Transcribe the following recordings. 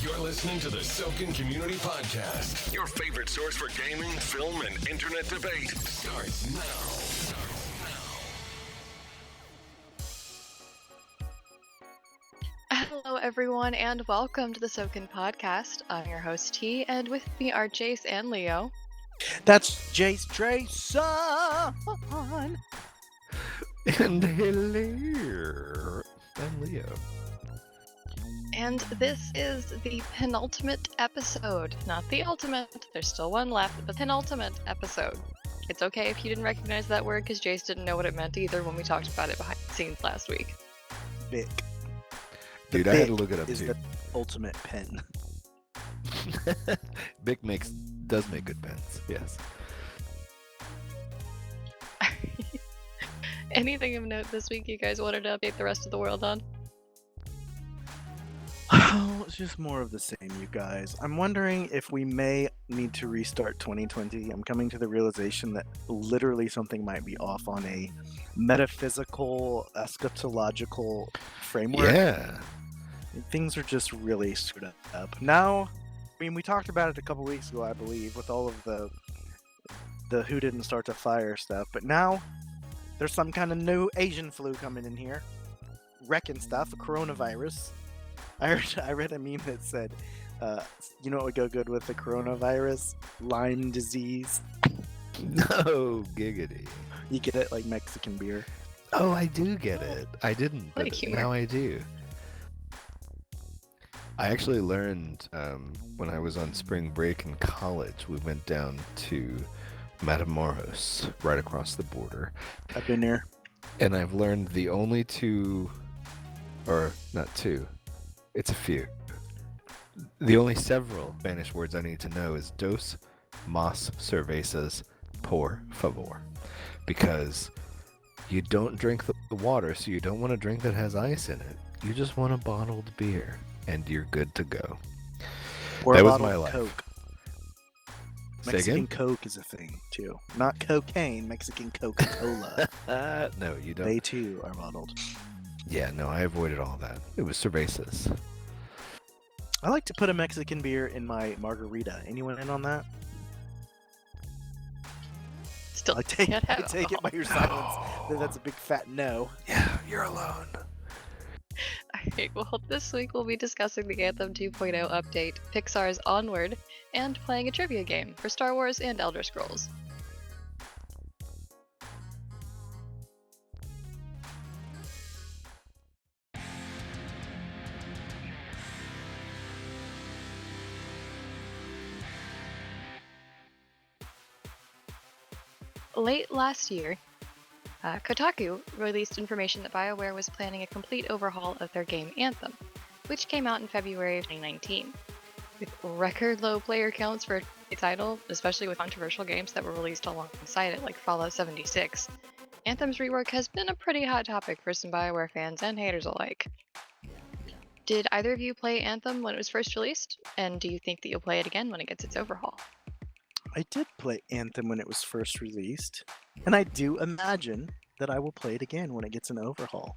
You're listening to the Sokan Community Podcast. Your favorite source for gaming, film, and internet debate starts now. Hello, everyone, and welcome to the Sokan Podcast. I'm your host, T, and with me are Jace and Leo. That's Jace Drayson! And hello, I'm Leo. And this is the penultimate episode. Not the ultimate, there's still one left, but penultimate episode. It's okay if you didn't recognize that word, because Jace didn't know what it meant either when we talked about it behind the scenes last week. Bic. Dude, I had to look it up is too. the ultimate pen. Bic does make good pens, yes. Anything of note this week you guys wanted to update the rest of the world on? Oh, it's just more of the same, you guys. I'm wondering if we may need to restart 2020. I'm coming to the realization that literally something might be off on a metaphysical, eschatological framework. Yeah. Things are just really screwed up. Now, I mean, we talked about it a couple weeks ago, I believe, with all of the who didn't start the fire stuff, but now there's some kind of new Asian flu coming in here, wrecking stuff, a coronavirus. I read a meme that said, you know what would go good with the coronavirus? Lyme disease. No, giggity. You get it, like Mexican beer. Oh, I do get it. I didn't, but Like humor. now I do. I actually learned when I was on spring break in college, we went down to Matamoros, right across the border. I've been there. And I've learned the only two, or not two, it's a few. The only several Spanish words I need to know is dos, mas cervezas, por favor. Because you don't drink the water, so you don't want a drink that has ice in it. You just want a bottled beer, and you're good to go. Or That a was bottle my of life. Coke. Say Mexican again? Coke is a thing, too. Not cocaine, Mexican Coca-Cola. No, you don't. They, too, are bottled. Yeah, no, I avoided all that. It was cervezas. I like to put a Mexican beer in my margarita. Anyone in on that? Still I take can't have it by your silence that that's a big fat no. Yeah, you're alone. Alright, well, this week we'll be discussing the Anthem 2.0 update, Pixar's Onward, and playing a trivia game for Star Wars and Elder Scrolls. Late last year, Kotaku released information that BioWare was planning a complete overhaul of their game Anthem, which came out in February of 2019. With record low player counts for a title, especially with controversial games that were released alongside it, like Fallout 76, Anthem's rework has been a pretty hot topic for some BioWare fans and haters alike. Did either of you play Anthem when it was first released? And do you think that you'll play it again when it gets its overhaul? I did play Anthem when it was first released, and I do imagine that I will play it again when it gets an overhaul.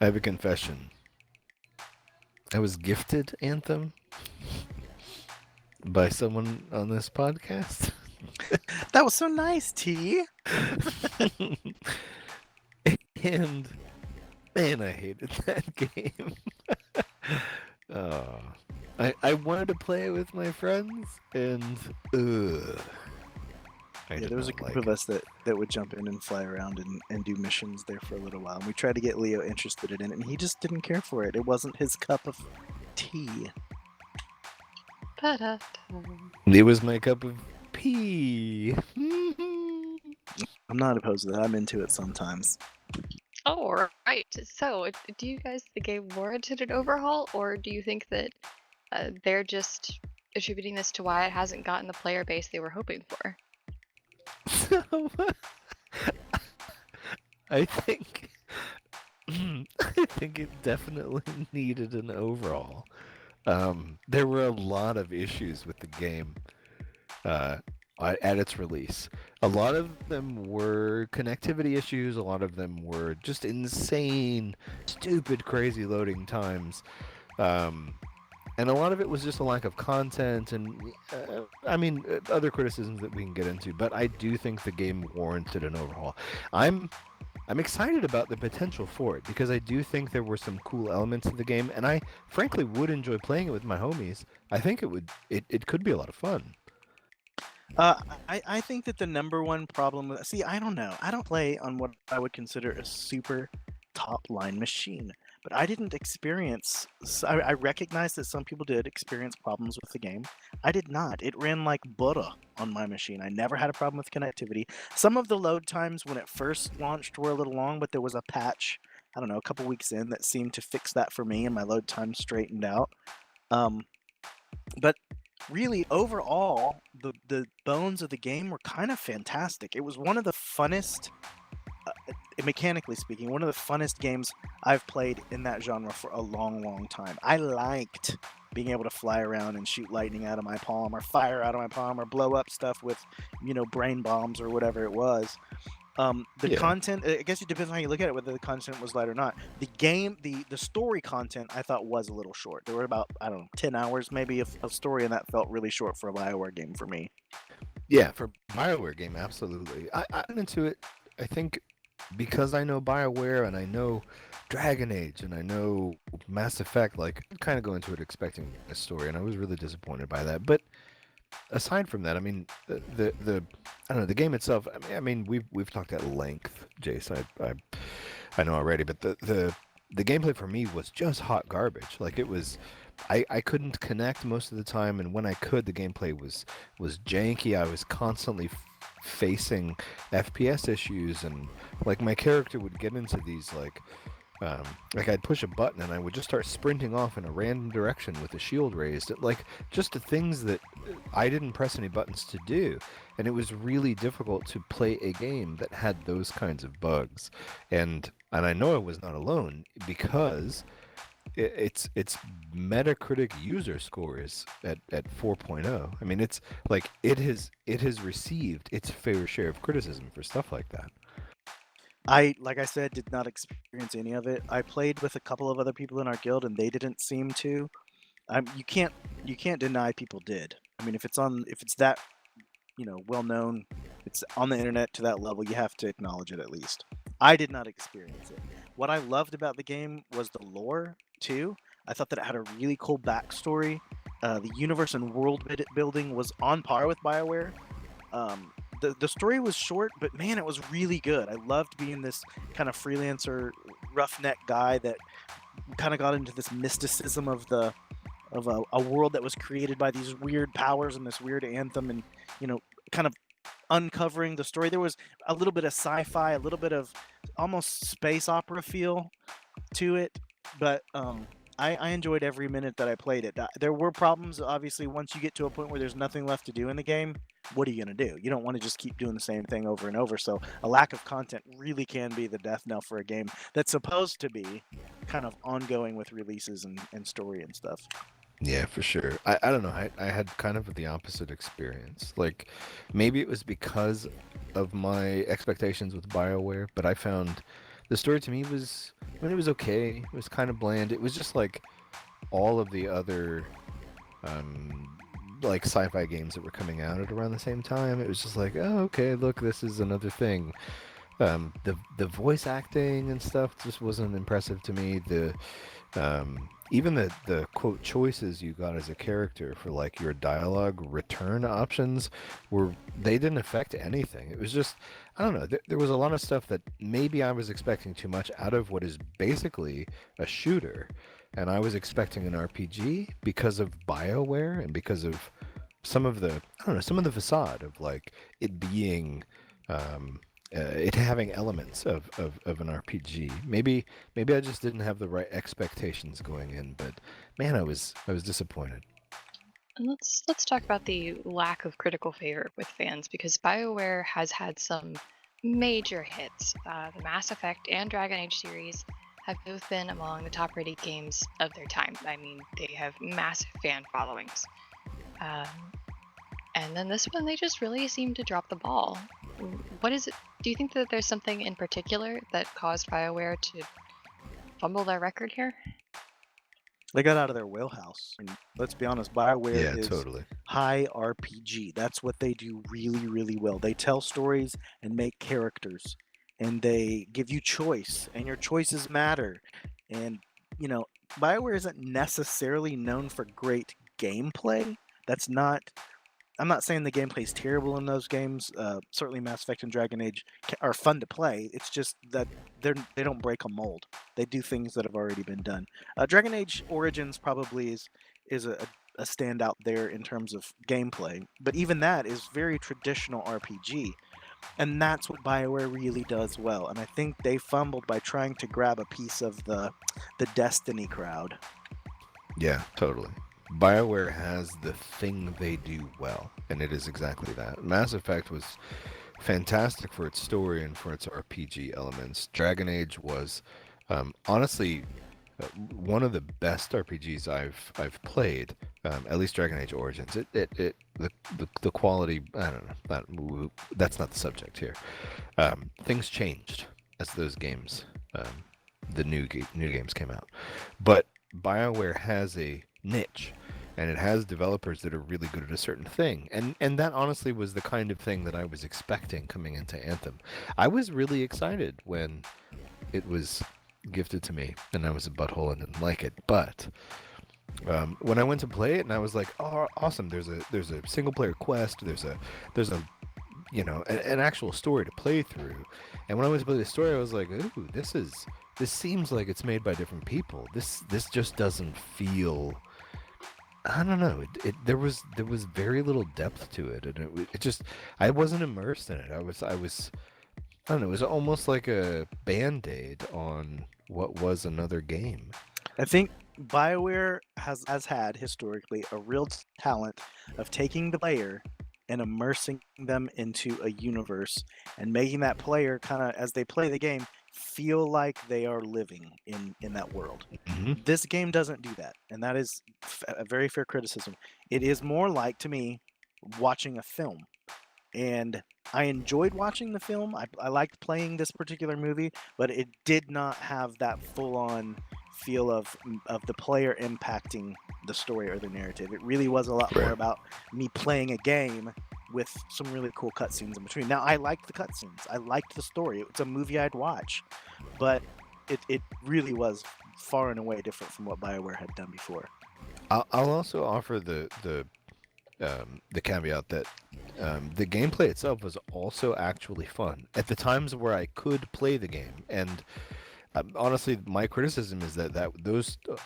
I have a confession. I was gifted Anthem by someone on this podcast. That was so nice, T. And man, I hated that game. Oh, I wanted to play it with my friends, and Yeah, there was a group of us that would jump in and fly around and do missions there for a little while. And we tried to get Leo interested in it, and he just didn't care for it. It wasn't his cup of tea. Ta-da. It was my cup of pee. I'm not opposed to that. I'm into it sometimes. Oh, right. So, do you guys think the game warranted an overhaul, or do you think that they're just attributing this to why it hasn't gotten the player base they were hoping for? So, I think it definitely needed an overhaul. There were a lot of issues with the game at its release. A lot of them were connectivity issues. A lot of them were just insane, stupid, crazy loading times. And a lot of it was just a lack of content, and I mean, other criticisms that we can get into. But I do think the game warranted an overhaul. I'm excited about the potential for it because I do think there were some cool elements of the game, and I frankly would enjoy playing it with my homies. I think it could be a lot of fun. I think that the number one problem with, see, I don't know. I don't play on what I would consider a super top line machine, but I didn't experience. I recognize that some people did experience problems with the game. I did not. It ran like butter on my machine. I never had a problem with connectivity. Some of the load times when it first launched were a little long, but there was a patch, I don't know, a couple weeks in that seemed to fix that for me, and my load time straightened out. Um, but really, overall, the bones of the game were kind of fantastic. It was one of the funnest, mechanically speaking, one of the funnest games I've played in that genre for a long, long time. I liked being able to fly around and shoot lightning out of my palm, or fire out of my palm, or blow up stuff with, brain bombs or whatever it was. The Yeah. content, I guess it depends on how you look at it, whether the content was light or not. The game, the story content, I thought was a little short. There were about, I don't know, 10 hours maybe of story, and that felt really short for a BioWare game for me. Yeah, for BioWare game, absolutely. I went into it, I think, because I know BioWare and I know Dragon Age and I know Mass Effect. Like, I kind of go into it expecting a story, and I was really disappointed by that. But aside from that, I mean, the I don't know, the game itself. I mean, we've talked at length, Jace. I know already, but the gameplay for me was just hot garbage. Like, it was. I couldn't connect most of the time, and when I could, the gameplay was janky. I was constantly facing FPS issues, and like my character would get into these like I'd push a button and I would just start sprinting off in a random direction with the shield raised. Like, just the things that I didn't press any buttons to do, and it was really difficult to play a game that had those kinds of bugs. And I know I was not alone because its Metacritic user score is at 4.0. I mean, it's like it has received its fair share of criticism for stuff like that. Like I said, did not experience any of it. I played with a couple of other people in our guild, and they didn't seem to. You can't deny people did. I mean, if it's that, well known, it's on the internet to that level, you have to acknowledge it at least. I did not experience it. What I loved about the game was the lore too. I thought that it had a really cool backstory. The universe and world building was on par with BioWare. The story was short, but man, it was really good. I loved being this kind of freelancer, roughneck guy that kind of got into this mysticism of a world that was created by these weird powers and this weird anthem, and kind of uncovering the story. There was a little bit of sci-fi, a little bit of almost space opera feel to it, but I enjoyed every minute that I played it. There were problems, obviously. Once you get to a point where there's nothing left to do in the game, what are you going to do? You don't want to just keep doing the same thing over and over. So a lack of content really can be the death knell for a game that's supposed to be kind of ongoing with releases and story and stuff. Yeah, for sure. I don't know. I had kind of the opposite experience. Like, maybe it was because of my expectations with BioWare, but I found the story to me was, I mean, it was okay. It was kind of bland. It was just like all of the other like sci-fi games that were coming out at around the same time. It was just like, oh, okay, look, this is another thing. The voice acting and stuff just wasn't impressive to me. Even the quote choices you got as a character for like your dialogue return options they didn't affect anything. It was just, I don't know, there was a lot of stuff that maybe I was expecting too much out of what is basically a shooter, and I was expecting an RPG because of BioWare and because of some of the facade of like it being it having elements of an RPG. Maybe I just didn't have the right expectations going in, but man, I was disappointed. And let's talk about the lack of critical favor with fans, because BioWare has had some major hits. The Mass Effect and Dragon Age series have both been among the top-rated games of their time. I mean, they have massive fan followings. And then this one, they just really seem to drop the ball. What is it? Do you think that there's something in particular that caused BioWare to fumble their record here? They got out of their wheelhouse. And let's be honest, BioWare Yeah, is totally. high RPG. That's what they do really, really well. They tell stories and make characters, and they give you choice, and your choices matter. And, you know, BioWare isn't necessarily known for great gameplay. That's not. I'm not saying the gameplay is terrible in those games. Certainly, Mass Effect and Dragon Age are fun to play. It's just that they don't break a mold. They do things that have already been done. Dragon Age Origins probably is a standout there in terms of gameplay, but even that is very traditional RPG, and that's what BioWare really does well. And I think they fumbled by trying to grab a piece of the Destiny crowd. Yeah, totally. BioWare has the thing they do well, and it is exactly that. Mass Effect was fantastic for its story and for its RPG elements. Dragon Age was, honestly, one of the best RPGs I've played. At least Dragon Age Origins. The quality. I don't know. That's not the subject here. Things changed as those games, the new games came out, but BioWare has a niche, and it has developers that are really good at a certain thing, and that honestly was the kind of thing that I was expecting coming into Anthem. I was really excited when it was gifted to me, and I was a butthole and didn't like it, but when I went to play it, and I was like, oh, awesome, there's a single player quest, there's a an actual story to play through. And when I went to play the story, I was like, ooh, this seems like it's made by different people. This just doesn't feel, I don't know. There was very little depth to it, and it just, I wasn't immersed in it. I was I don't know. It was almost like a Band-Aid on what was another game. I think BioWare has had historically a real talent of taking the player and immersing them into a universe and making that player kind of, as they play the game, feel like they are living in that world. Mm-hmm. This game doesn't do that, and that is a very fair criticism. It is more like, to me, watching a film. And I enjoyed watching the film. I liked playing this particular movie, but it did not have that full-on feel of the player impacting the story or the narrative. It really was a lot more about me playing a game with some really cool cutscenes in between. Now, I liked the cutscenes. I liked the story. It's a movie I'd watch, but it really was far and away different from what BioWare had done before. I'll also offer the caveat that the gameplay itself was also actually fun at the times where I could play the game, and honestly, my criticism is that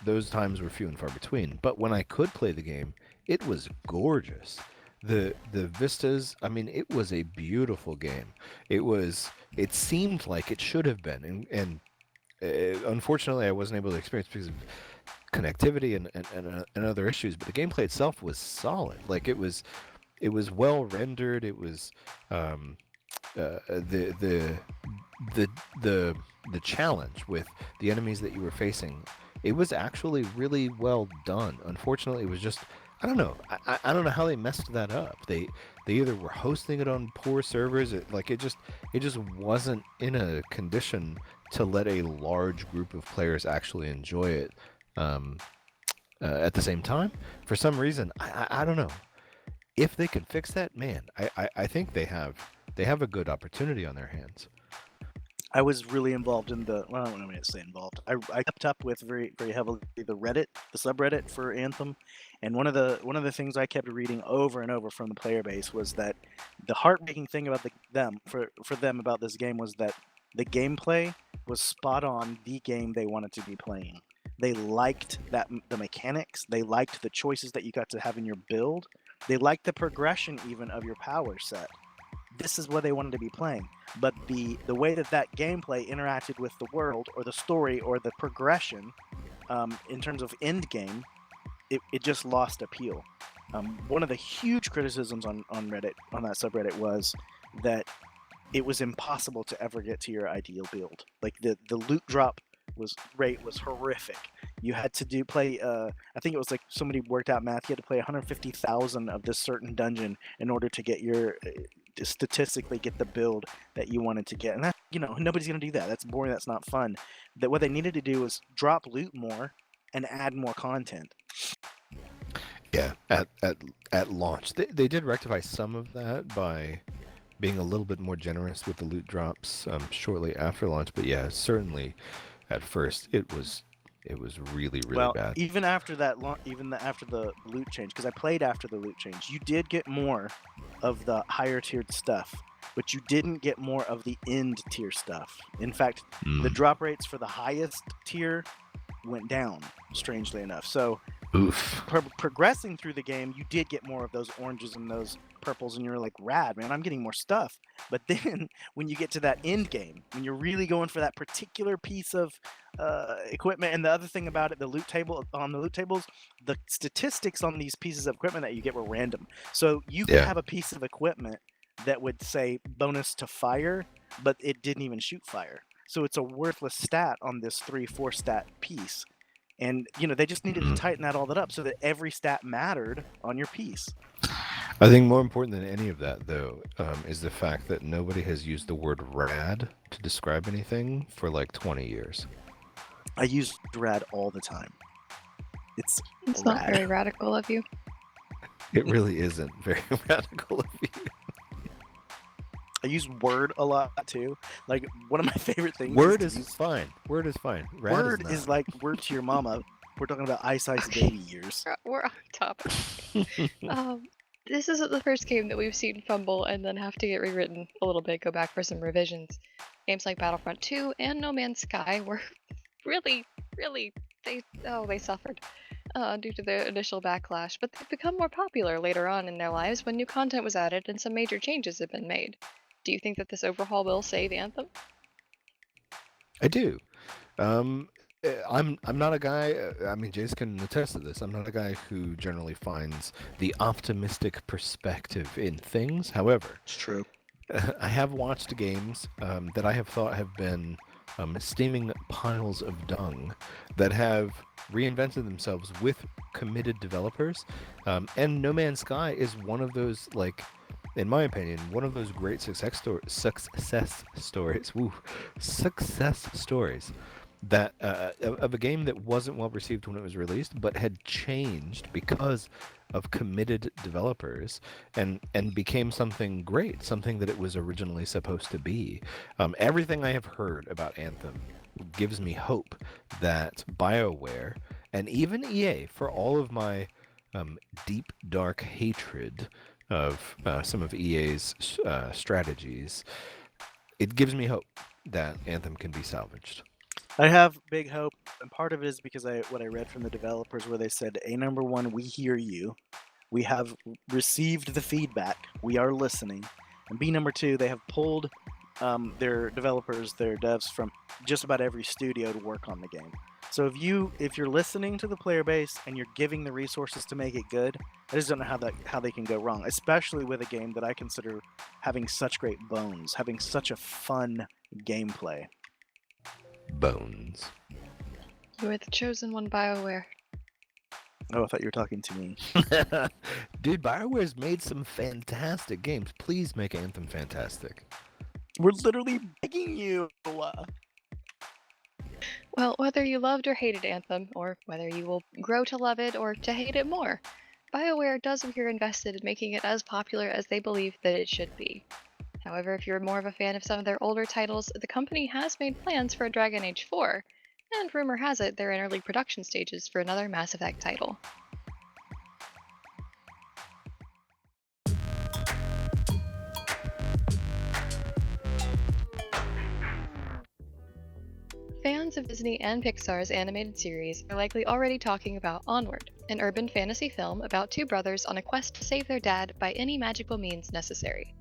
those times were few and far between. But when I could play the game, it was gorgeous. The vistas, I mean, it was a beautiful game. It seemed like it should have been, and unfortunately, I wasn't able to experience because of connectivity and other issues. But the gameplay itself was solid. Like it was well rendered. It was the challenge with the enemies that you were facing. It was actually really well done. Unfortunately, it was just, I don't know. I don't know how they messed that up. They either were hosting it on poor servers. It just wasn't in a condition to let a large group of players actually enjoy it at the same time. For some reason, I don't know. If they could fix that, man, I think they have a good opportunity on their hands. I was really involved in I don't know to say involved. I kept up with very, very heavily the subreddit for Anthem, and one of the things I kept reading over and over from the player base was that the heartbreaking thing about for them about this game was that the gameplay was spot on the game they wanted to be playing. They liked the mechanics. They liked the choices that you got to have in your build. They liked the progression even of your power set. This is what they wanted to be playing. But the way that gameplay interacted with the world or the story or the progression in terms of end game, it just lost appeal. One of the huge criticisms on Reddit, on that subreddit, was that it was impossible to ever get to your ideal build. Like the loot drop rate was horrific. You had to play I think it was like somebody worked out math. You had to play 150,000 of this certain dungeon in order to get statistically get the build that you wanted to get. And that, nobody's gonna do that. That's boring. That's not fun. That what they needed to do was drop loot more and add more content. Yeah, at launch, they did rectify some of that by being a little bit more generous with the loot drops shortly after launch. But yeah, certainly at first it was really Well, bad. even after that, after the loot change, because I played after the loot change, you did get more of the higher tiered stuff, but you didn't get more of the end tier stuff. In fact, the drop rates for the highest tier went down, strangely enough. So Oof. progressing through the game, you did get more of those oranges and those purples, and you're like, rad, man, I'm getting more stuff. But then when you get to that end game, when you're really going for that particular piece of equipment, and the other thing about it, the loot tables, the statistics on these pieces of equipment that you get were random. So you could have a piece of equipment that would say bonus to fire, but it didn't even shoot fire. So it's a worthless stat on this 3-4 stat piece. And, they just needed to tighten all that up so that every stat mattered on your piece. I think more important than any of that, though, is the fact that nobody has used the word rad to describe anything for like 20 years. I use rad all the time. It's not very radical of you. It really isn't very radical of you. I use word a lot too. Like, one of my favorite things. Word is fine. Word is fine. Word is like word to your mama. We're talking about Ice baby years. We're off topic. This isn't the first game that we've seen fumble and then have to get rewritten a little bit, go back for some revisions. Games like Battlefront 2 and No Man's Sky were really, they suffered due to their initial backlash, but they've become more popular later on in their lives when new content was added and some major changes have been made. Do you think that this overhaul will save Anthem? I do. I'm not a guy. I mean, Jace can attest to this. I'm not a guy who generally finds the optimistic perspective in things. However, It's true. I have watched games that I have thought have been steaming piles of dung that have reinvented themselves with committed developers. And No Man's Sky is one of those, like, in my opinion, one of those great success stories that of a game that wasn't well received when it was released, but had changed because of committed developers and became something great, something that it was originally supposed to be. Everything I have heard about Anthem gives me hope that BioWare and even EA, for all of my deep, dark hatred of some of EA's strategies, it gives me hope that Anthem can be salvaged. I have big hope, and part of it is because what I read from the developers, where they said, number one, we hear you. We have received the feedback. We are listening. And B, number two, they have pulled their developers, their devs from just about every studio to work on the game. So if you're listening to the player base and you're giving the resources to make it good, I just don't know how they can go wrong, especially with a game that I consider having such great bones, having such a fun gameplay. Bones. You are the chosen one, BioWare. Oh, I thought you were talking to me. Dude, BioWare's made some fantastic games. Please make Anthem fantastic. We're literally begging you. Well, whether you loved or hated Anthem, or whether you will grow to love it or to hate it more, BioWare does appear invested in making it as popular as they believe that it should be. However, if you're more of a fan of some of their older titles, the company has made plans for a Dragon Age 4, and rumor has it they're in early production stages for another Mass Effect title. Fans of Disney and Pixar's animated series are likely already talking about Onward, an urban fantasy film about two brothers on a quest to save their dad by any magical means necessary.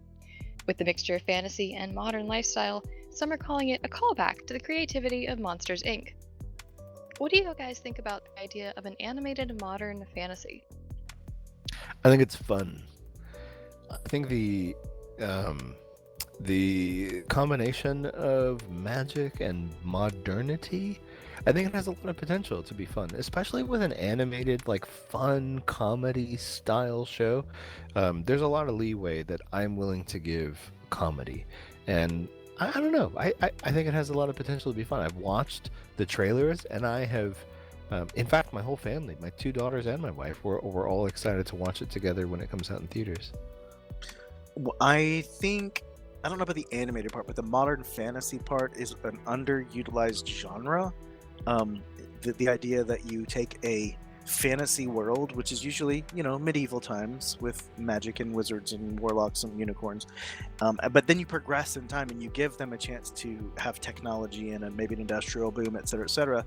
With the mixture of fantasy and modern lifestyle, some are calling it a callback to the creativity of Monsters, Inc. What do you guys think about the idea of an animated modern fantasy? I think it's fun. I think the combination of magic and modernity, I think it has a lot of potential to be fun, especially with an animated, like, fun comedy style show. There's a lot of leeway that I'm willing to give comedy, and I don't know. I think it has a lot of potential to be fun. I've watched the trailers and I have In fact, my whole family, my 2 daughters and my wife, were all excited to watch it together when it comes out in theaters. Well, I think, I don't know about the animated part, but the modern fantasy part is an underutilized genre. The idea that you take a fantasy world, which is usually, medieval times with magic and wizards and warlocks and unicorns, but then you progress in time and you give them a chance to have technology and maybe an industrial boom, et cetera,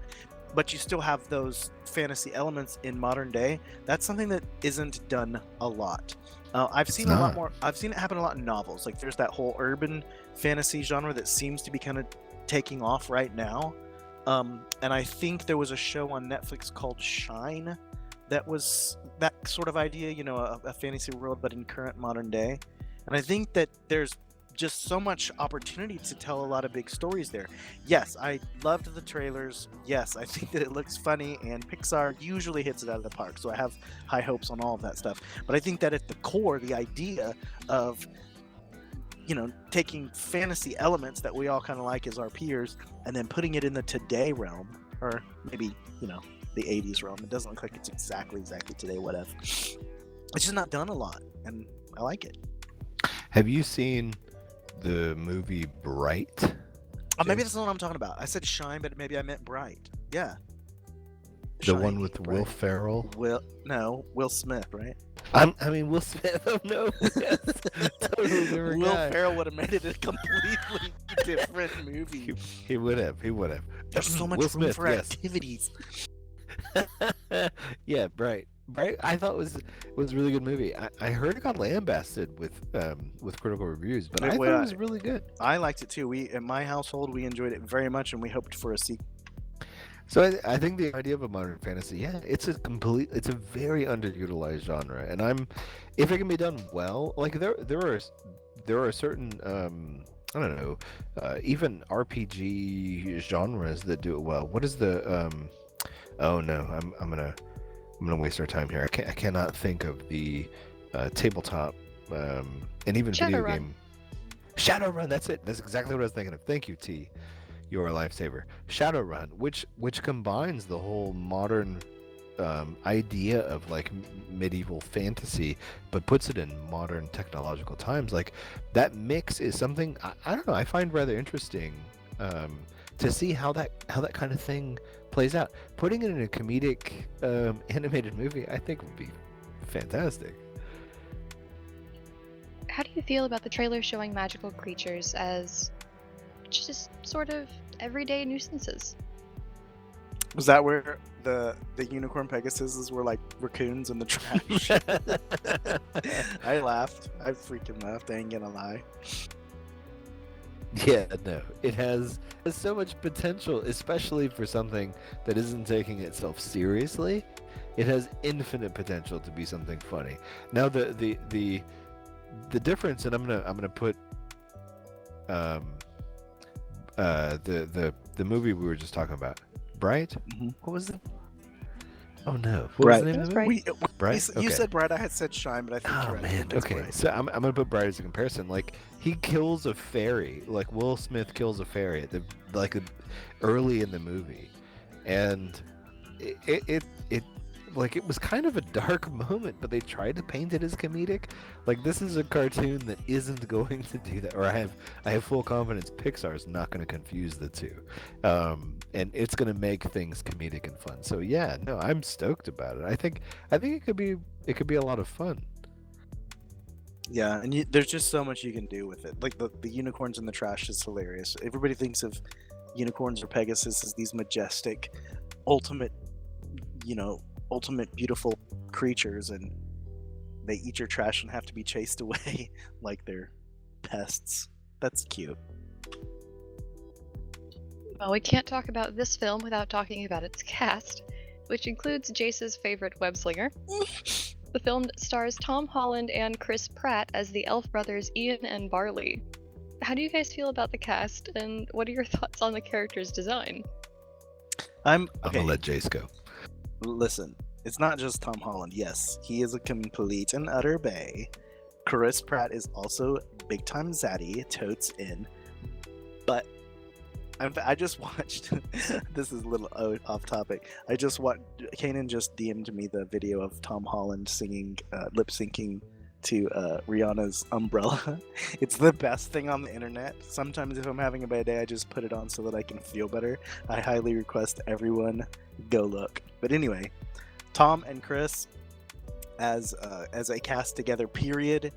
but you still have those fantasy elements in modern day. That's something that isn't done a lot. I've seen a lot more. I've seen it happen a lot in novels. Like there's that whole urban fantasy genre that seems to be kind of taking off right now. And I think there was a show on Netflix called Shine that was that sort of idea, a fantasy world, but in current modern day. And I think that there's just so much opportunity to tell a lot of big stories there. Yes, I loved the trailers. Yes, I think that it looks funny, and Pixar usually hits it out of the park. So I have high hopes on all of that stuff. But I think that at the core, the idea of taking fantasy elements that we all kind of like as our peers and then putting it in the today realm, or maybe, the 80s realm. It doesn't look like it's exactly today, whatever. It's just not done a lot, and I like it. Have you seen the movie Bright? Oh, maybe that's not what I'm talking about. I said Shine, but maybe I meant Bright. Yeah. The one with Will Ferrell? Will Smith, right? I mean, Will Smith. Oh no, totally different Will guy. Ferrell would have made it a completely different movie. He would have. There's so much Will room Smith, for yes. activities. Yeah, Bright. I thought was a really good movie. I heard it got lambasted with critical reviews, but I thought it was really good. I liked it too. In my household, we enjoyed it very much, and we hoped for a sequel. So I think the idea of a modern fantasy, it's a very underutilized genre, and if it can be done well, like there are certain I don't know, even RPG genres that do it well. What is the oh no, I'm gonna waste our time here. I cannot think of the tabletop and even video game. Shadowrun, that's it. That's exactly what I was thinking of. Thank you, T. You're a lifesaver. Shadowrun, which combines the whole modern idea of like medieval fantasy, but puts it in modern technological times. Like that mix is something I don't know. I find rather interesting to see how that kind of thing plays out. Putting it in a comedic animated movie, I think would be fantastic. How do you feel about the trailer showing magical creatures as just sort of everyday nuisances? Was that where the unicorn Pegasuses were like raccoons in the trash? I laughed. I freaking laughed. I ain't gonna lie. Yeah, no. It has so much potential, especially for something that isn't taking itself seriously. It has infinite potential to be something funny. Now the difference, and I'm gonna put the movie we were just talking about, Bright. Mm-hmm. What was it? Oh no, what Bright. was the name of the movie? Bright. You said Bright. I had said Shine, but I think you're right. Man, It's okay. Bright. So I'm gonna put Bright as a comparison. Like he kills a fairy. Like Will Smith kills a fairy at early in the movie, and it like it was kind of a dark moment, but they tried to paint it as comedic. Like this is a cartoon that isn't going to do that, or I have full confidence Pixar's not going to confuse the two, and it's going to make things comedic and fun. So yeah, no, I'm stoked about it. I think it could be a lot of fun. Yeah, and there's just so much you can do with it. Like the unicorns in the trash is hilarious. Everybody thinks of unicorns or Pegasus as these majestic, ultimate beautiful creatures, and they eat your trash and have to be chased away like they're pests. That's cute. Well, we can't talk about this film without talking about its cast, which includes Jace's favorite web-slinger. The film stars Tom Holland and Chris Pratt as the elf brothers Ian and Barley. How do you guys feel about the cast, and what are your thoughts on the character's design? I'm gonna let Jace go. Listen, it's not just Tom Holland. Yes, he is a complete and utter bae. Chris Pratt is also big time zaddy, totes in. But I just watched. This is a little off topic. I just watched. Kanan just DM'd me the video of Tom Holland singing, lip syncing to Rihanna's Umbrella. It's the best thing on the internet. Sometimes if I'm having a bad day, I just put it on so that I can feel better. I highly request everyone go look. But anyway, Tom and Chris as a cast together, period.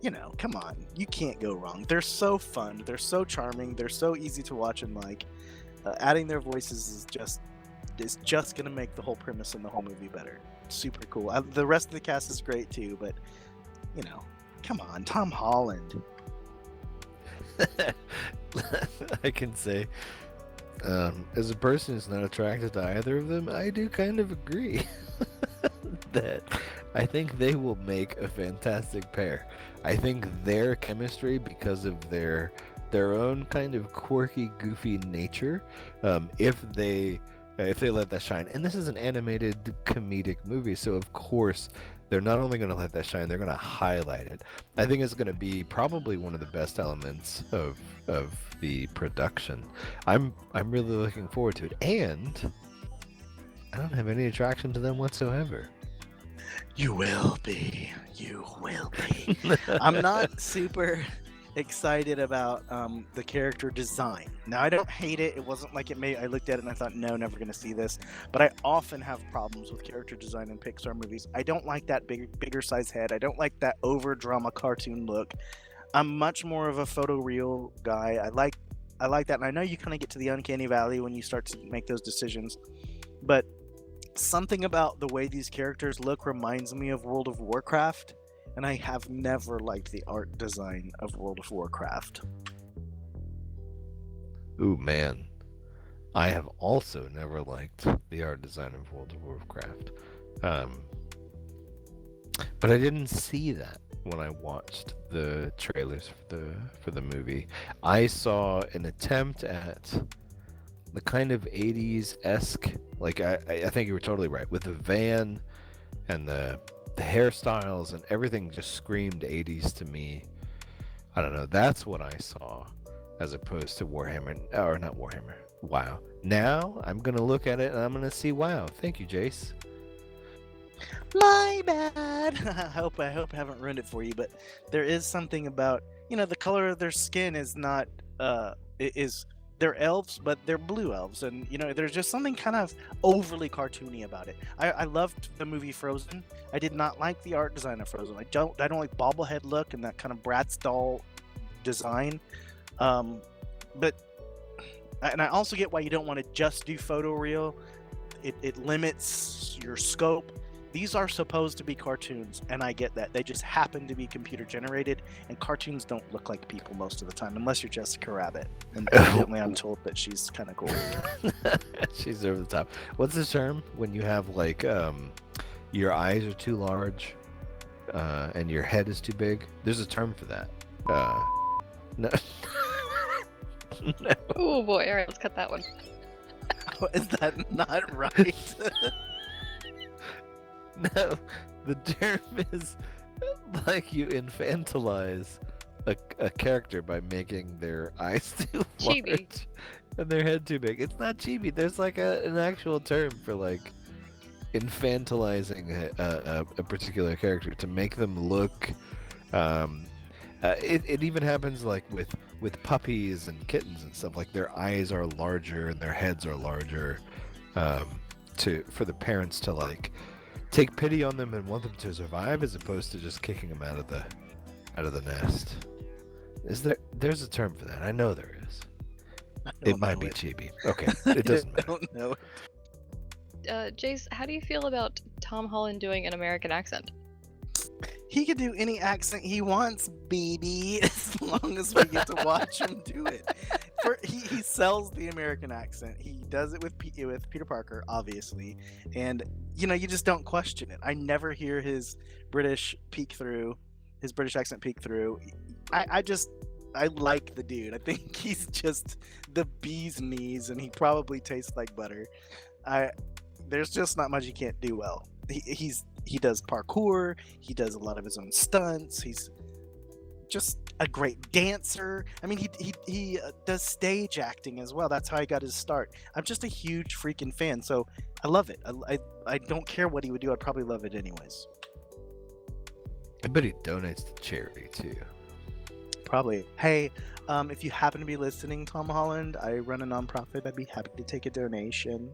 You know, come on, you can't go wrong. They're so fun, they're so charming, they're so easy to watch and like. Adding their voices is just gonna make the whole premise and the whole movie better. Super cool. The rest of the cast is great too, but you know, come on, Tom Holland. I can say, as a person who's not attracted to either of them, I do kind of agree that I think they will make a fantastic pair. I think their chemistry, because of their own kind of quirky, goofy nature, if they let that shine, and this is an animated comedic movie, so of course they're not only going to let that shine, they're going to highlight it. I think it's going to be probably one of the best elements of the production. I'm really looking forward to it, and I don't have any attraction to them whatsoever. You will be. You will be. I'm not super excited about the character design. Now, I don't hate it. It wasn't like I looked at it and I thought, no, never going to see this. But I often have problems with character design in Pixar movies. I don't like that bigger size head. I don't like that over drama cartoon look. I'm much more of a photoreal guy. I like that. And I know you kind of get to the uncanny valley when you start to make those decisions. But something about the way these characters look reminds me of World of Warcraft, and I have never liked the art design of World of Warcraft. Ooh, man. I have also never liked the art design of World of Warcraft. But I didn't see that when I watched the trailers for the movie. I saw an attempt at the kind of 80s-esque, like I think you were totally right, with the van and the hairstyles and everything just screamed 80s to me. I don't know, that's what I saw as opposed to Warhammer, or not Warhammer, WoW. Now I'm gonna look at it and I'm gonna see WoW. Thank you, Jace. My bad. I hope I haven't ruined it for you, but there is something about, the color of their skin is not they're elves, but they're blue elves, and there's just something kind of overly cartoony about it. I loved the movie Frozen. I did not like the art design of Frozen. I don't like bobblehead look and that kind of Bratz doll design. But I also get why you don't want to just do photoreal. It limits your scope. These are supposed to be cartoons, and I get that. They just happen to be computer generated, and cartoons don't look like people most of the time, unless you're Jessica Rabbit. And evidently I'm told that she's kind of cool. She's over the top. What's the term when you have, like, your eyes are too large and your head is too big? There's a term for that. No. No. Oh boy, alright, let's cut that one. Is that not right? No, the term is like you infantilize a character by making their eyes too Chibi. large and their head too big. It's not chibi. There's like an actual term for like infantilizing a particular character to make them look. It even happens like with puppies and kittens and stuff. Like their eyes are larger and their heads are larger, for the parents to like take pity on them and want them to survive, as opposed to just kicking them out of the nest. There's a term for that? I know there is. It might be chibi. Okay, it doesn't matter. I don't know. Jace, how do you feel about Tom Holland doing an American accent? He can do any accent he wants, baby, as long as we get to watch him do it. He sells the American accent. He does it with Peter Parker, obviously, and you just don't question it. I never hear his British accent peek through. I like the dude. I think he's just the bee's knees, and he probably tastes like butter. There's just not much he can't do well. He does parkour. He does a lot of his own stunts. He's just a great dancer. I mean, he does stage acting as well. That's how he got his start. I'm just a huge freaking fan, so I love it. I don't care what he would do. I'd probably love it anyways. I bet he donates to charity too. Probably. Hey, if you happen to be listening, Tom Holland, I run a nonprofit. I'd be happy to take a donation.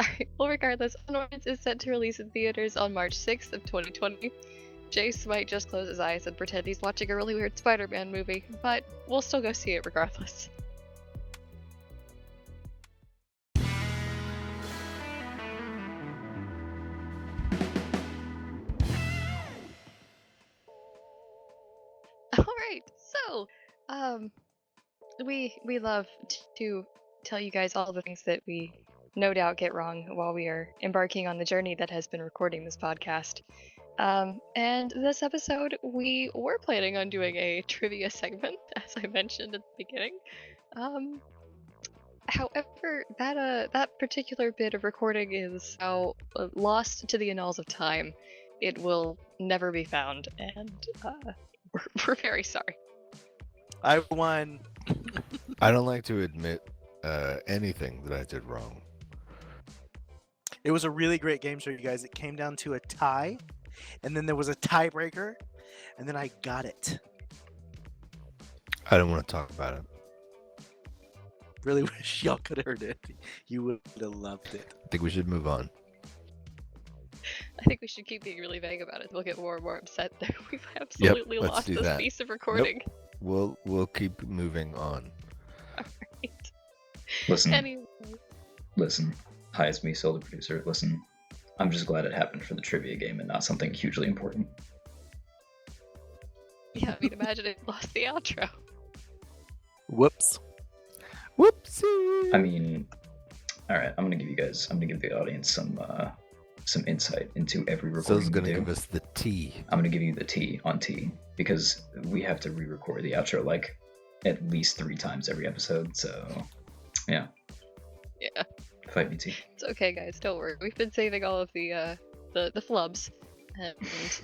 Alright, well, regardless, Onwards is set to release in theaters on March 6th of 2020. Jace might just close his eyes and pretend he's watching a really weird Spider-Man movie, but we'll still go see it regardless. Alright, so, we love to tell you guys all the things that we no doubt get wrong while we are embarking on the journey that has been recording this podcast. And this episode, we were planning on doing a trivia segment, as I mentioned at the beginning. However, that particular bit of recording is now lost to the annals of time. It will never be found, and we're very sorry. I won. I don't like to admit anything that I did wrong. It was a really great game show, you guys. It came down to a tie, and then there was a tiebreaker, and then I got it. I don't want to talk about it. Really wish y'all could have heard it. You would have loved it. I think we should move on. I think we should keep being really vague about it. We'll get more and more upset that we've absolutely let's lost do this that. piece of recording. We'll keep moving on. Alright. Listen, Anyway. listen. Hi, it's me, Soul the producer. Listen, I'm just glad it happened for the trivia game and not something hugely important. Yeah, I mean, imagine it lost the outro. Whoops. Whoopsie! I mean, all right. I'm gonna give the audience some insight into every recording. So's we gonna do. give us the tea. I'm gonna give you the tea on tea because we have to re-record the outro like at least 3 times every episode. So, yeah. Yeah. Fight me, tea. It's okay, guys. Don't worry. We've been saving all of the flubs, and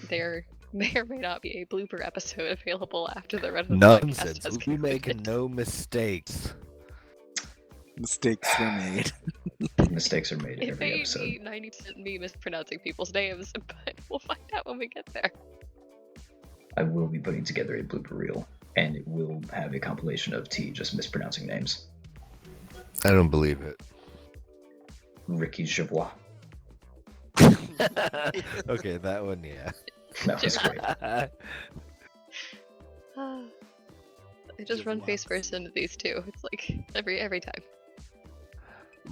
there may or may not be a blooper episode available after the rest of the podcast Nonsense. has We make concluded. no mistakes. Mistakes were made. Mistakes are made in It every may episode. be 90% me mispronouncing people's names, but we'll find out when we get there. I will be putting together a blooper reel, and it will have a compilation of T just mispronouncing names. I don't believe it. Ricky Gervais. Okay, that one, yeah. No, that's great. I just run face first into these two. It's like every time.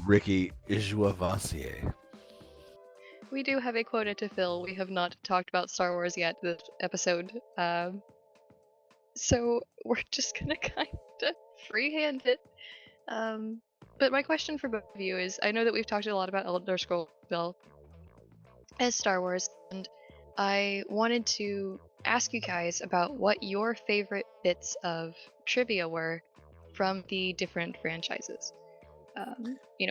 Ricky Joavassier. We do have a quota to fill. We have not talked about Star Wars yet this episode. So we're just gonna kind of freehand it. But my question for both of you is, I know that we've talked a lot about Elder Scrolls as Star Wars, and I wanted to ask you guys about what your favorite bits of trivia were from the different franchises.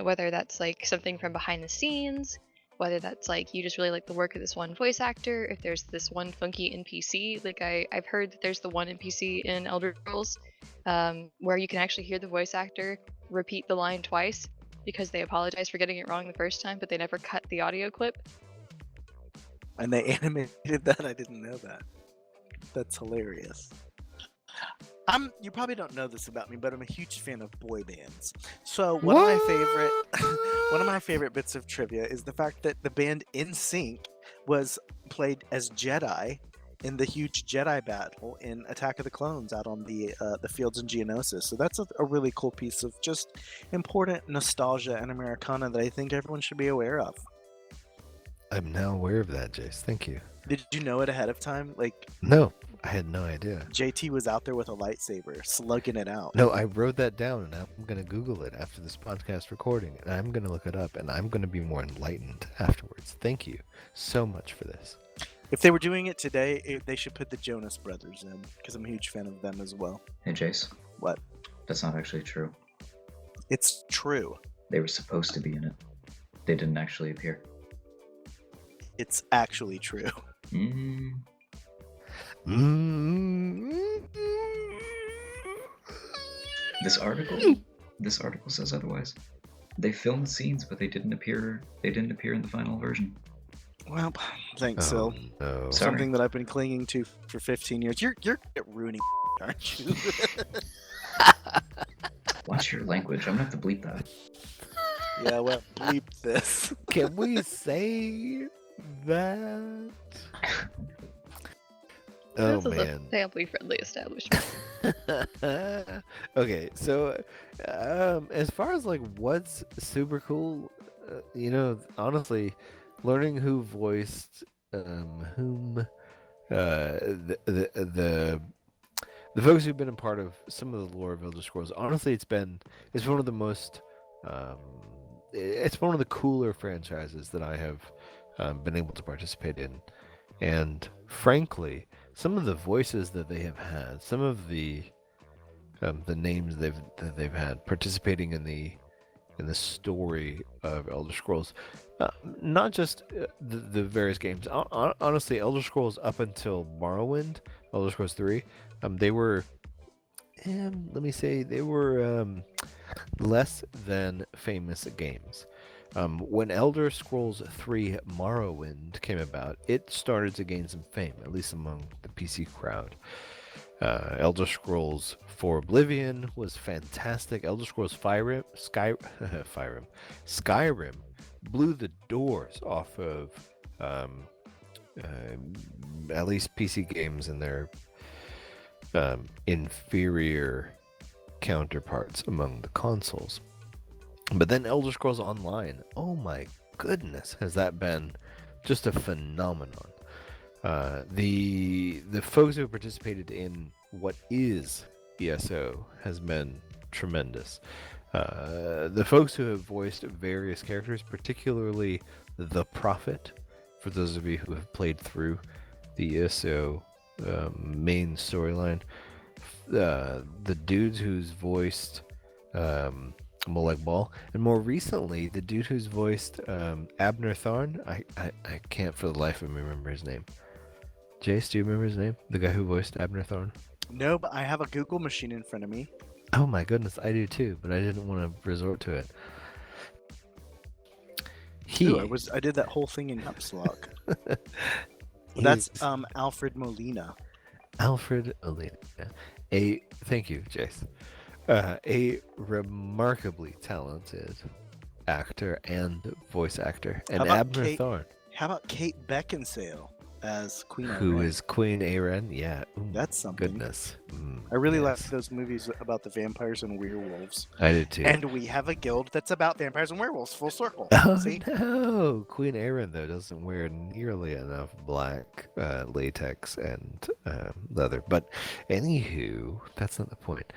Whether that's like something from behind the scenes, whether that's like you just really like the work of this one voice actor, if there's this one funky NPC. Like I've heard that there's the one NPC in Elder Scrolls where you can actually hear the voice actor repeat the line twice because they apologize for getting it wrong the first time, but they never cut the audio clip. And they animated that? I didn't know that. That's hilarious. You probably don't know this about me, but I'm a huge fan of boy bands. So one of my favorite bits of trivia is the fact that the band NSYNC was played as Jedi in the huge Jedi battle in Attack of the Clones out on the fields in Geonosis. So that's a really cool piece of just important nostalgia and Americana that I think everyone should be aware of. I'm now aware of that, Jace. Thank you. Did you know it ahead of time? Like, No, I had no idea. JT was out there with a lightsaber, slugging it out. No, I wrote that down, and I'm going to Google it after this podcast recording, and I'm going to look it up, and I'm going to be more enlightened afterwards. Thank you so much for this. If they were doing it today, they should put the Jonas Brothers in, because I'm a huge fan of them as well. Hey, Jace. What? That's not actually true. It's true. They were supposed to be in it. They didn't actually appear. It's actually true. This article says otherwise. They filmed scenes, but they didn't appear. They didn't appear in the final version. Well, thanks, Sil. No. Sorry. Something that I've been clinging to for 15 years. You're ruining, aren't you? Watch your language. I'm gonna have to bleep that. Yeah, well, bleep this. Can we say that? Oh This is man. a family-friendly establishment. Okay, so as far as like what's super cool, honestly, learning who voiced whom, the folks who've been a part of some of the lore of Elder Scrolls, honestly, it's one of the most it's one of the cooler franchises that I have been able to participate in, and frankly, some of the voices that they have had, some of the names that they've had participating in the story of Elder Scrolls, not just the various games. Honestly, Elder Scrolls up until Morrowind, Elder Scrolls 3, they were, let me say, they were less than famous games. When Elder Scrolls 3 Morrowind came about, it started to gain some fame, at least among the PC crowd. Elder Scrolls 4 Oblivion was fantastic. Elder Scrolls Skyrim blew the doors off of at least PC games and their inferior counterparts among the consoles. But then Elder Scrolls Online, oh my goodness, has that been just a phenomenon. The folks who have participated in what is ESO has been tremendous. The folks who have voiced various characters, particularly the Prophet, for those of you who have played through the ESO main storyline, the dudes who's voiced Molag Bal, and more recently the dude who's voiced Abner Tharn. I can't for the life of me remember his name. Jace, do you remember his name? The guy who voiced Abner Tharn? No, but I have a Google machine in front of me. Oh my goodness, I do too, but I didn't want to resort to it. I did that whole thing in Caps Lock. That's Alfred Molina. Alfred Molina. Thank you, Jace. A remarkably talented actor and voice actor, and Abner Tharn. How about Kate Beckinsale as Queen Ayren? Who is Queen Ayren? Yeah. Ooh, that's something. Goodness. I really like those movies about the vampires and werewolves. I did too. And we have a guild that's about vampires and werewolves. Full circle. Oh, see? No. Queen Ayren, though, doesn't wear nearly enough black latex and leather. But anywho, that's not the point.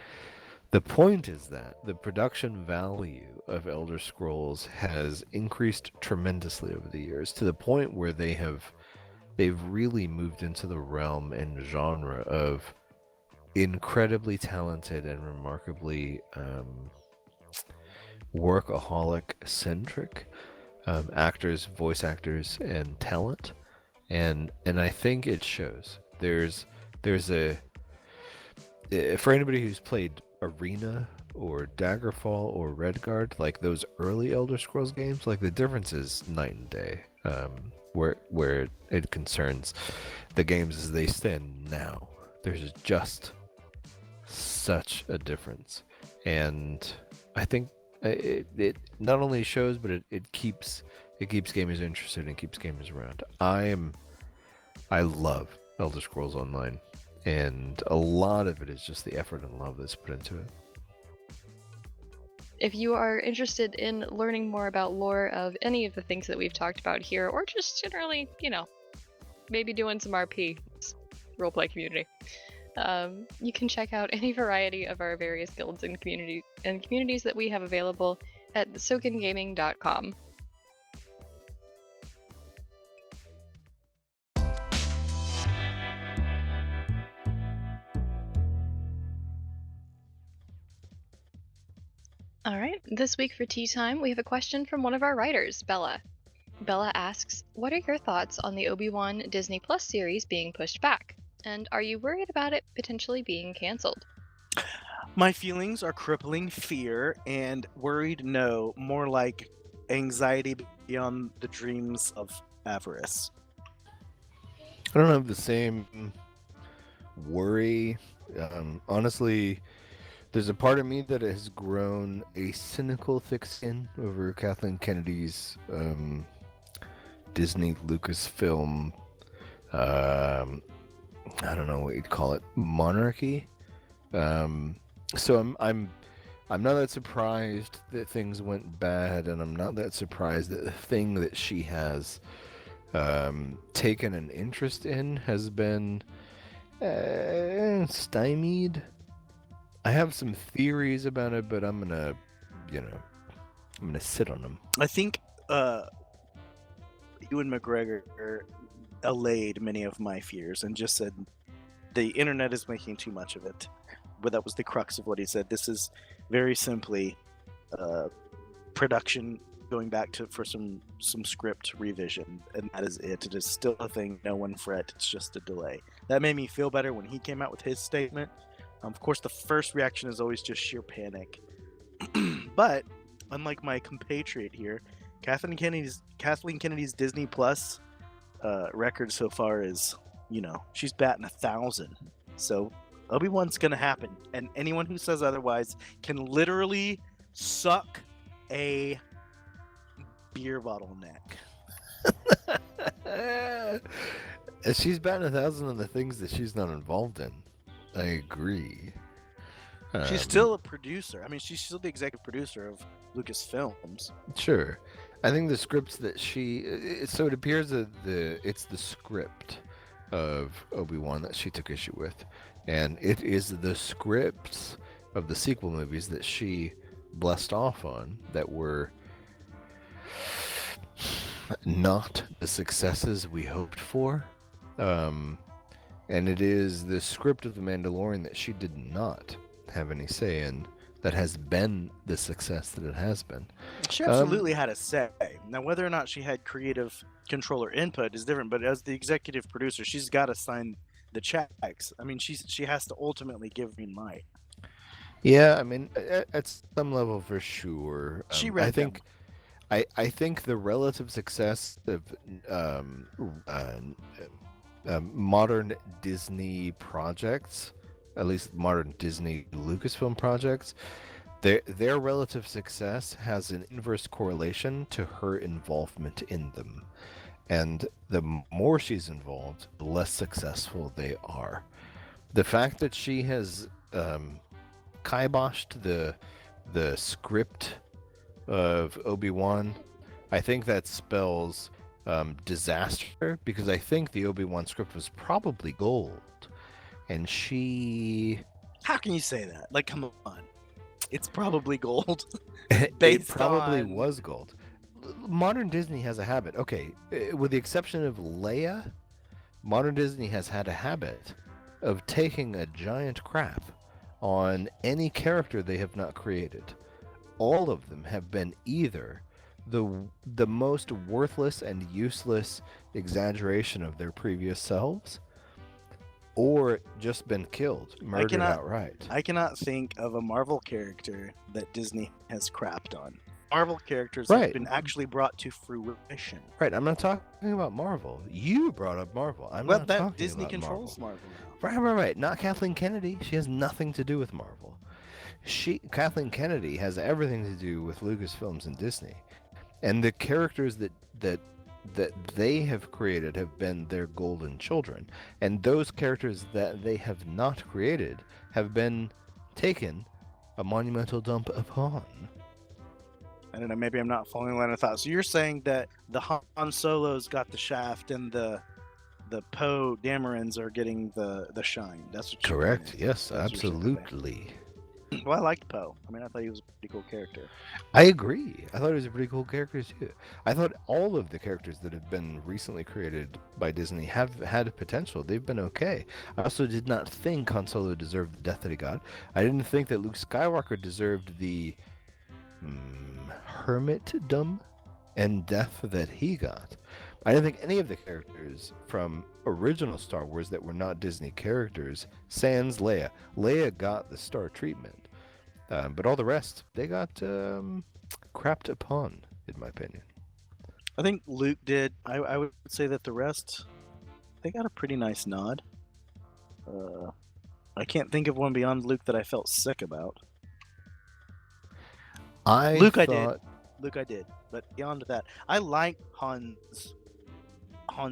The point is that the production value of Elder Scrolls has increased tremendously over the years, to the point where they've really moved into the realm and genre of incredibly talented and remarkably workaholic-centric actors, voice actors, and talent, and I think it shows. There's a, for anybody who's played Arena or Daggerfall or Redguard, like those early Elder Scrolls games, like the difference is night and day. Where it concerns the games as they stand now, there's just such a difference, and I think it not only shows, but it keeps gamers interested and keeps gamers around. I love Elder Scrolls Online, and a lot of it is just the effort and love that's put into it. If you are interested in learning more about lore of any of the things that we've talked about here, or just generally, maybe doing some RP, roleplay community, you can check out any variety of our various guilds and communities that we have available at sokangaming.com. All right, this week for Tea Time, we have a question from one of our writers, Bella. Bella asks, what are your thoughts on the Obi-Wan Disney Plus series being pushed back? And are you worried about it potentially being canceled? My feelings are crippling fear and worried no, more like anxiety beyond the dreams of avarice. I don't have the same worry. Honestly, there's a part of me that has grown a cynical thick skin over Kathleen Kennedy's Disney Lucasfilm. I don't know what you'd call it, monarchy. So I'm not that surprised that things went bad, and I'm not that surprised that the thing that she has taken an interest in has been stymied. I have some theories about it, but I'm gonna sit on them. I think Ewan McGregor allayed many of my fears and just said the internet is making too much of it. But that was the crux of what he said. This is very simply production going back for some script revision, and that is it. It is still a thing. No one fret. It's just a delay. That made me feel better when he came out with his statement. Of course, the first reaction is always just sheer panic. But unlike my compatriot here, Kathleen Kennedy's Disney Plus record so far is, she's batting 1,000. So Obi-Wan's gonna happen, and anyone who says otherwise can literally suck a beer bottle neck. She's batting 1,000 on the things that she's not involved in. I agree. She's still a producer. I mean, she's still the executive producer of Lucasfilms. Sure. I think the scripts that so it appears that it's the script of Obi-Wan that she took issue with, and it is the scripts of the sequel movies that she blessed off on that were not the successes we hoped for. And it is the script of The Mandalorian that she did not have any say in that has been the success that it has been. She absolutely had a say. Now, whether or not she had creative control or input is different, but as the executive producer, she's got to sign the checks. I mean, she has to ultimately give green light. Yeah, I mean, at some level for sure. She read I think I think the relative success of modern Disney projects, at least modern Disney Lucasfilm projects, their relative success has an inverse correlation to her involvement in them. And the more she's involved, the less successful they are. The fact that she has kiboshed the script of Obi-Wan, I think that spells disaster, because I think the Obi-Wan script was probably gold, and she... How can you say that? Like, come on. It's probably gold. It probably was gold. Modern Disney has a habit. Okay, with the exception of Leia, modern Disney has had a habit of taking a giant crap on any character they have not created. All of them have been either the most worthless and useless exaggeration of their previous selves, or just been killed, murdered outright. I cannot think of a Marvel character that Disney has crapped on. Marvel characters have been actually brought to fruition. Right, I'm not talking about Marvel. You brought up Marvel. I'm well, not that talking Disney about controls Marvel. Marvel now. Right. Not Kathleen Kennedy. She has nothing to do with Marvel. Kathleen Kennedy has everything to do with Lucasfilms and Disney. And the characters that they have created have been their golden children. And those characters that they have not created have been taken a monumental dump upon. I don't know, maybe I'm not following line of thought. So you're saying that the Han Solos got the shaft and the Poe Damerons are getting the shine. That's what you're Correct. saying. Yes, That's what you're saying. absolutely. Well, I liked Poe. I mean, I thought he was a pretty cool character. I agree. I thought he was a pretty cool character too. I thought all of the characters that have been recently created by Disney have had potential. They've been okay. I also did not think Han Solo deserved the death that he got. I didn't think that Luke Skywalker deserved the hermitdom and death that he got. I didn't think any of the characters from original Star Wars that were not Disney characters, sans Leia. Leia got the star treatment. But all the rest, they got crapped upon, in my opinion. I think Luke did. I would say that the rest, they got a pretty nice nod. I can't think of one beyond Luke that I felt sick about. Luke, I did. But beyond that, I like Han's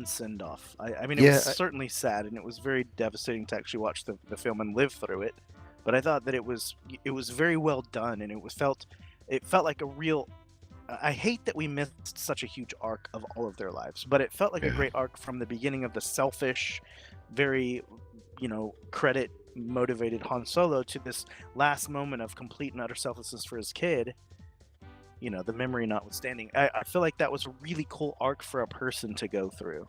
send-off. I mean, it was certainly sad, and it was very devastating to actually watch the film and live through it. But I thought that it was very well done, and it felt like a real. I hate that we missed such a huge arc of all of their lives, but it felt like a great arc from the beginning of the selfish, very, credit motivated Han Solo to this last moment of complete and utter selflessness for his kid. The memory notwithstanding. I feel like that was a really cool arc for a person to go through.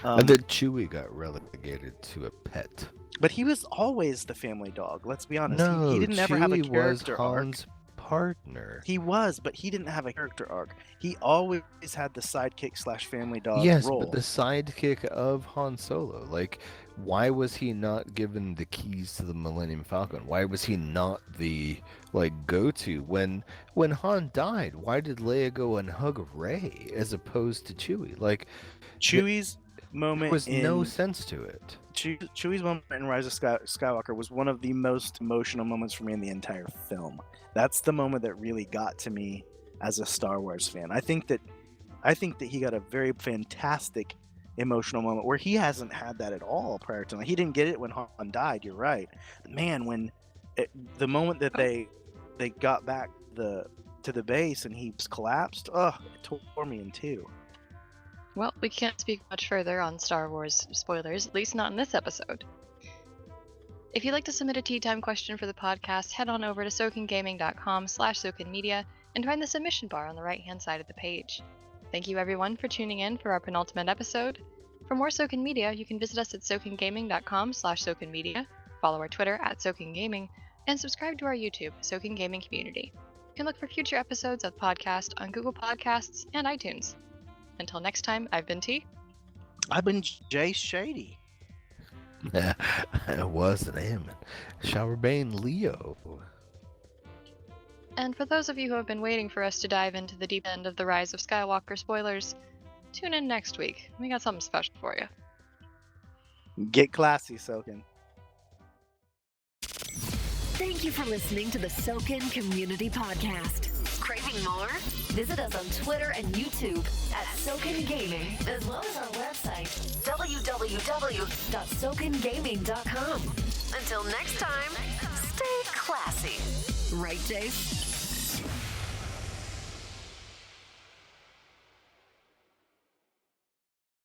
And then Chewie got relegated to a pet. But he was always the family dog. Let's be honest. No, he didn't ever have a character was Han's partner. He was, but he didn't have a character arc. He always had the sidekick / family dog yes, role. But the sidekick of Han Solo. Like, why was he not given the keys to the Millennium Falcon? Why was he not the go-to when Han died? Why did Leia go and hug Rey as opposed to Chewie? Like, Chewie's moment there was no sense to it. Chewie's moment in Rise of Skywalker was one of the most emotional moments for me in the entire film. That's the moment that really got to me as a Star Wars fan. I think that he got a very fantastic emotional moment where he hasn't had that at all prior to. He didn't get it when Han died. You're right, man. The moment that they got back to the base and he just collapsed, it tore me in two. Well, we can't speak much further on Star Wars spoilers, at least not in this episode. If you'd like to submit a tea time question for the podcast, head on over to sokangaming.com/sokanmedia and find the submission bar on the right-hand side of the page. Thank you everyone for tuning in for our penultimate episode. For more Sokan Media, you can visit us at sokangaming.com/sokanmedia, follow our Twitter at sokangaming, and subscribe to our YouTube, Sokan Gaming Community. You can look for future episodes of the podcast on Google Podcasts and iTunes. Until next time, I've been T. I've been Jace Shady. I was an Ammon. Showerbane Leo. And for those of you who have been waiting for us to dive into the deep end of the Rise of Skywalker spoilers, tune in next week. We got something special for you. Get classy, Sokan. Thank you for listening to the Sokan Community Podcast. Craving more? Visit us on Twitter and YouTube at Sokan Gaming, as well as our website, www.sokangaming.com. Until next time, stay classy. Right, Jace?